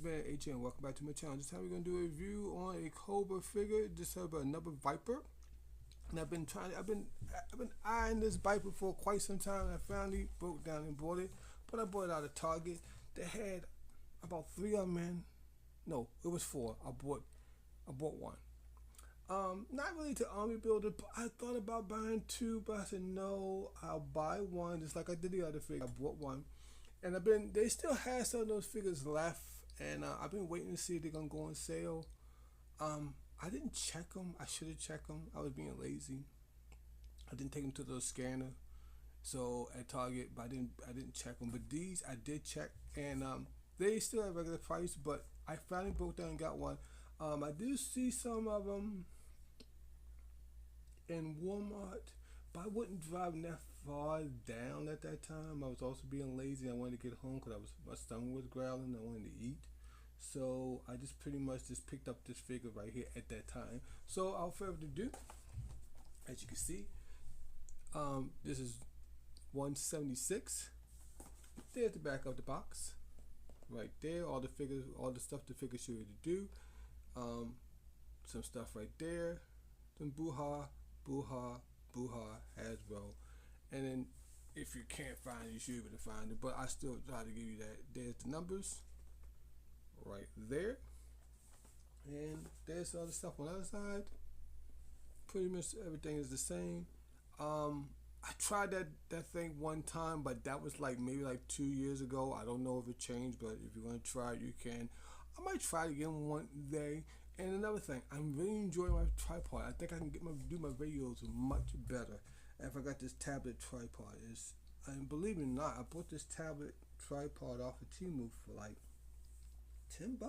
been HA and welcome back to my channel. This time we're gonna do a review on a Cobra figure. Just have another Viper, and I've been eyeing this Viper for quite some time. And I finally broke down and bought it, but I bought it out of Target. They had about 3 of them in. No, it was 4. I bought one. Not really to army builder, but I thought about buying 2, but I said no, I'll buy one just like I did the other figure. I bought one. And they still have some of those figures left, and I've been waiting to see if they're gonna go on sale. I didn't check them. I should have checked them. I was being lazy. I didn't take them to the scanner, so at Target, but I didn't check them. But these I did check, and they still have regular price. But I finally broke down and got one. I do see some of them in Walmart, but I wasn't driving that far down at that time. I was also being lazy. I wanted to get home because my stomach was growling. I wanted to eat, so I just pretty much just picked up this figure right here at that time. So without further ado, as you can see, this is 176. There's the back of the box, right there. All the figures, all the stuff the figure should do. Some stuff right there. Some boo-ha, Hasbro, and then if you can't find it, you should be able to find it, but I still try to give you that. There's the numbers right there, and there's other stuff on the other side. Pretty much everything is the same. I tried that thing one time, but that was like maybe like 2 years ago. I don't know if it changed, but if you want to try it, you can. I might try it again one day. And another thing, I'm really enjoying my tripod. I think I can do my videos much better if I got this tablet tripod. And believe it or not, I bought this tablet tripod off of Temu for like $10,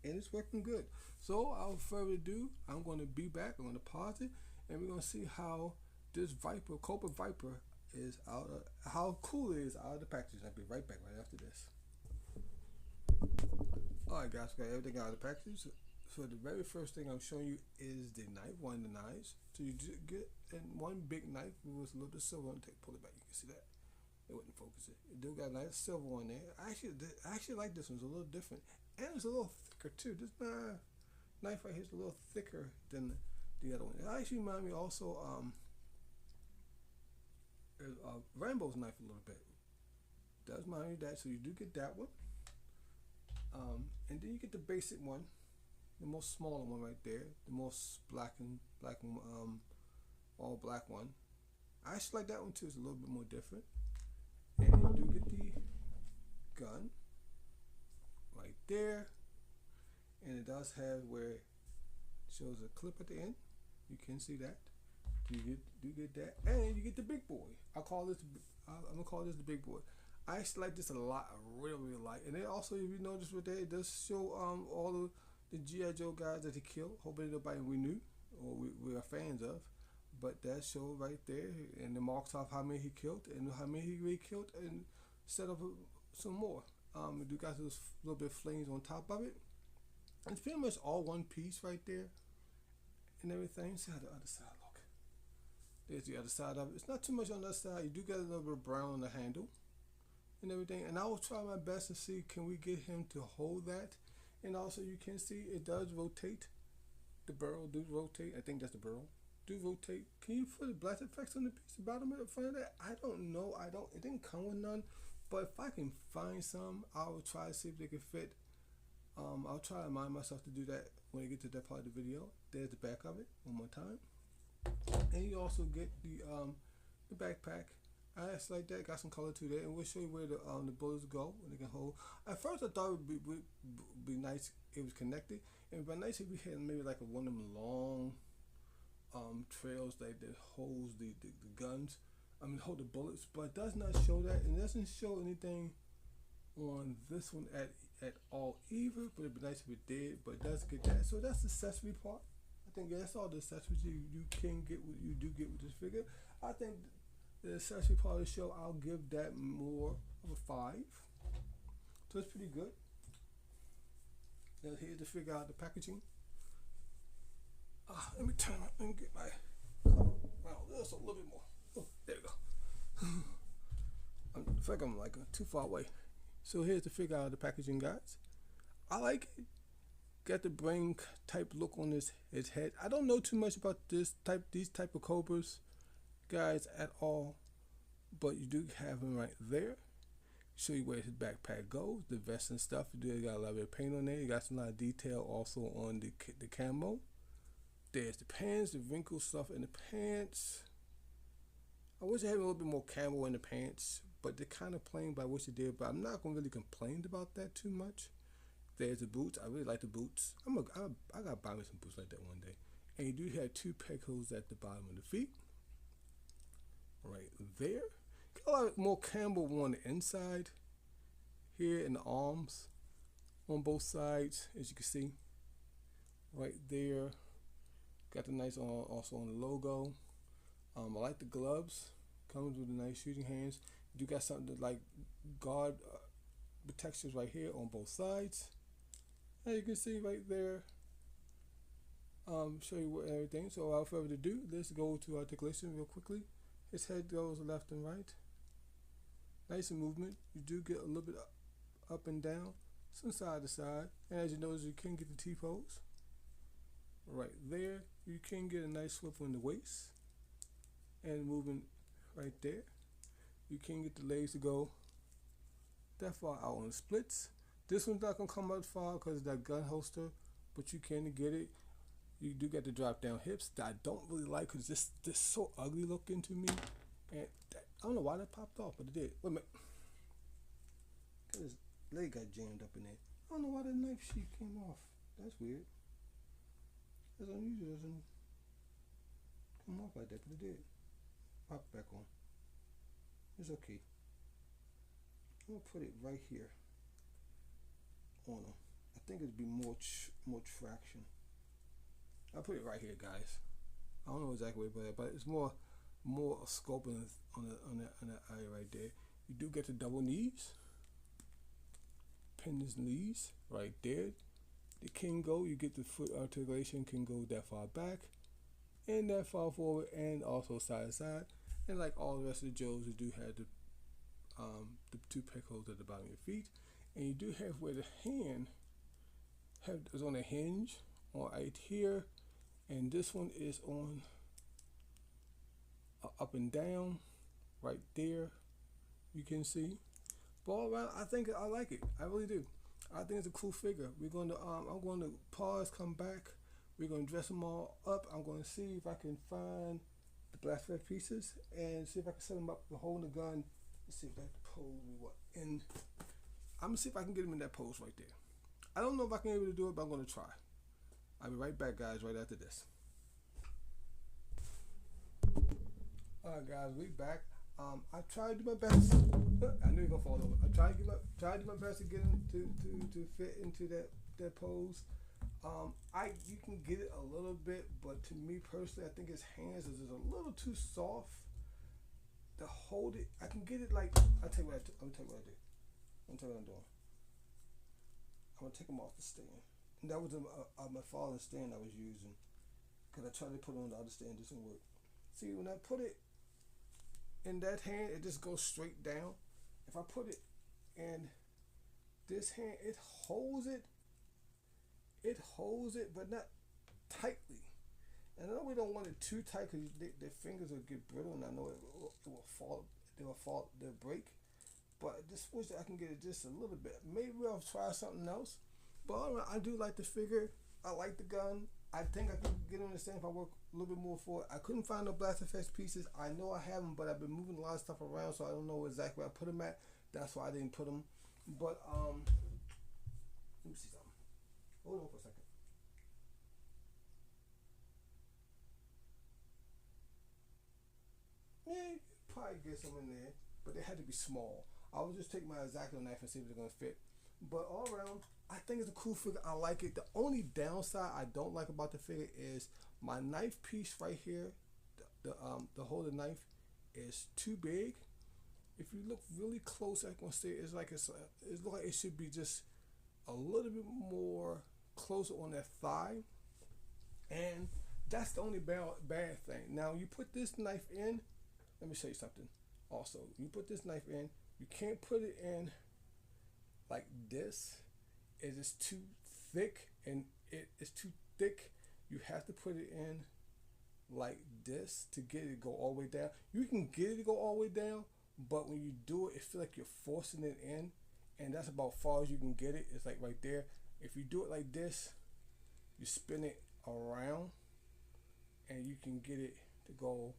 and it's working good. So without further ado, I'm going to be back. I'm going to pause it, and we're going to see how this Viper, Cobra Viper, is out of, how cool it is out of the package. I'll be right back right after this. Alright guys, got everything out of the package. So the very first thing I'm showing you is the knife, one of the knives. So you just get in one big knife with a little bit of silver on it. Pull it back, you can see that. It wouldn't focus it. It do got a nice silver on there. I actually like this one. It's a little different. And it's a little thicker too. This knife right here is a little thicker than the other one. It actually reminds me also Rambo's knife a little bit. Does remind me of that. So you do get that one. And then you get the basic one. The most smaller one right there, the most all black one. I actually like that one too. It's a little bit more different. And you do get the gun right there, and it does have where it shows a clip at the end. You can see that. You get that, and you get the big boy. I'm gonna call this the big boy. I actually like this a lot. I really like. And then also, if you notice with that, it does show all of the G.I. Joe guys that he killed. Hopefully nobody we knew or we are fans of, but that show right there, and the marks off how many he killed and how many he really killed, and set up some more. We do got those little bit of flames on top of it. It's pretty much all one piece right there and everything. See how the other side look. There's the other side of it. It's not too much on the other side. You do get a little bit of brown on the handle and everything, and I will try my best to see can we get him to hold that. And also you can see it does rotate. The barrel do rotate. I think that's the barrel. Do rotate. Can you put the blast effects on the piece of bottom in front of that? I don't know. It didn't come with none. But if I can find some, I will try to see if they can fit. I'll try to remind myself to do that when I get to that part of the video. There's the back of it one more time. And you also get the backpack. I actually like that. Got some color to that, and we'll show you where the bullets go when they can hold. At first, I thought it would be nice if it was connected. It would be nice if we had maybe like one of them long trails that holds the guns. Hold the bullets, but it does not show that. And it doesn't show anything on this one at all either. But it'd be nice if it did. But it does get that. So that's the accessory part. I think that's all the accessories you can get. You do get with this figure. I think the accessory part of the show, I'll give that more of a 5. So it's pretty good. Now here's to figure out the packaging. Let me turn around and get my. Wow, there's a little bit more. Oh, there we go. I feel like I'm like too far away. So here's to figure out the packaging, guys. I like it. Got the brain type look on his head. I don't know too much about these type of Cobras, guys, at all, but you do have him right there. Show you where his backpack goes, the vest and stuff. You do got a lot of paint on there. You got a lot of detail also on the camo. There's the pants, the wrinkle stuff in the pants. I wish I had a little bit more camo in the pants, but they're kind of plain by what you did. But I'm not gonna really complain about that too much. There's the boots. I really like the boots. I gotta buy me some boots like that one day. And you do have 2 peg holes at the bottom of the feet, right there. Got a lot more camo on the inside here in the arms, on both sides, as you can see, right there. Got the nice also on the logo. I like the gloves. Comes with the nice shooting hands. You got something that like guard protections right here on both sides. As you can see right there. Show you what everything. So without further ado, let's go to articulation real quickly. His head goes left and right. Nice movement. You do get a little bit up and down, some side to side. And as you notice, you can get the T-pose. Right there. You can get a nice swivel in the waist. And moving right there. You can get the legs to go that far out on the splits. This one's not going to come out far because of that gun holster, but you can get it. You do get the drop down hips that I don't really like because this so ugly looking to me. And that, I don't know why that popped off, but it did. Wait a minute. His leg got jammed up in there. I don't know why the knife sheath came off. That's weird. That's unusual. It doesn't come off like that, but it did. Pop back on. It's okay. I'm gonna put it right here on him. I think it'd be more traction. I'll put it right here, guys. I don't know exactly where, but it's more scope on the eye right there. You do get the double knees, pin his knees right there. The can go. You get the foot articulation can go that far back and that far forward, and also side to side. And like all the rest of the Joes, you do have the 2 peg holes at the bottom of your feet, and you do have where the hand is on a hinge on right here, and this one is on up and down right there. You can see. But all around, I think I like it. I really do. I think it's a cool figure. We're going to I'm going to pause, come back. We're going to dress them all up. I'm going to see if I can find the black thread pieces and see if I can set them up with holding the gun. Let's see if that pose we want. And I'm gonna see if I can get them in that pose right there. I don't know if I can be able to do it, but I'm gonna try. I'll be right back, guys, right after this. Alright, guys, we back. I tried to do my best. I knew you were gonna fall over. I tried to do my best to get him to fit into that pose. You can get it a little bit, but to me personally, I think his hands is just a little too soft to hold it. I can get it like, I'm gonna tell you what I do. I'm gonna tell you what I'm doing. I'm gonna take him off the stand. And that was my father's stand I was using, because I tried to put it on the other stand, it doesn't work. See, when I put it in that hand, it just goes straight down. If I put it in this hand, it holds it, but not tightly. And I know we don't want it too tight because their fingers will get brittle, and I know it will fall. They'll break. But I just wish that I can get it just a little bit. Maybe I'll try something else. But I do like the figure. I like the gun. I think I can get on the stand if I work a little bit more for it. I couldn't find no Blaster Fest pieces. I know I have them, but I've been moving a lot of stuff around, so I don't know exactly where I put them at. That's why I didn't put them. But let me see something. Hold on for a second. Yeah, you could probably get some in there, but they had to be small. I would just take my X-Acto knife and see if it's gonna fit. But all around, I think it's a cool figure. I like it. The only downside I don't like about the figure is my knife piece right here. The holder knife is too big. If you look really close, I can say it's like it looks like it should be just a little bit more closer on that thigh, and that's the only bad thing. Now you put this knife in. Let me show you something. Also, you put this knife in. You can't put it in like this. it is too thick, and it is too thick. You have to put it in like this to get it to go all the way down. You can get it to go all the way down, but when you do it, it feels like you're forcing it in, and that's about far as you can get it. It's like right there. If you do it like this, you spin it around, and you can get it to go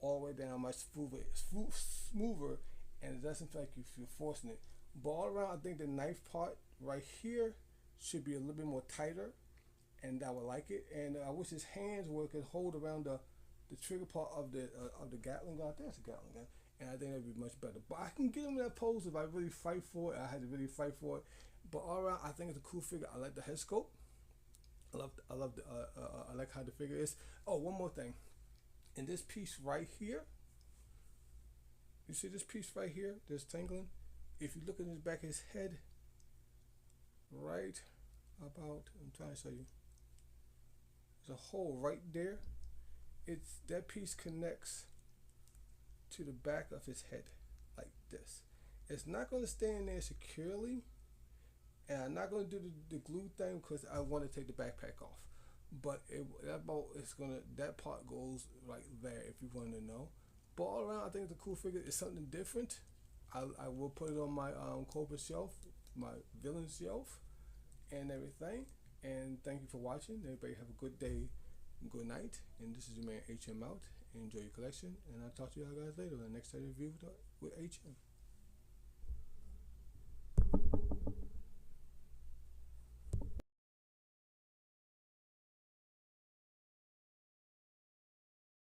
all the way down much smoother, and it doesn't feel like you're forcing it. But all around, I think the knife part right here should be a little bit more tighter, and I would like it. And I wish his hands could hold around the trigger part of the Gatling gun. I think it's a Gatling gun, and I think that'd be much better. But I can get him in that pose if I really fight for it. I had to really fight for it. But all around, I think it's a cool figure. I like the head sculpt. I like how the figure is. Oh, one more thing. In this piece right here, you see this piece right here, this tangling. If you look at his back of his head, right about, I'm trying to show you. There's a hole right there. It's that piece connects to the back of his head like this. It's not going to stay in there securely, and I'm not going to do the glue thing because I want to take the backpack off. But that part goes right there if you want to know. But all around, I think it's a cool figure. It's something different. I will put it on my Cobra shelf, my villain shelf, and everything. And thank you for watching. Everybody have a good day, good night. And this is your man HM out. Enjoy your collection, and I'll talk to y'all guys later on the next review with HM.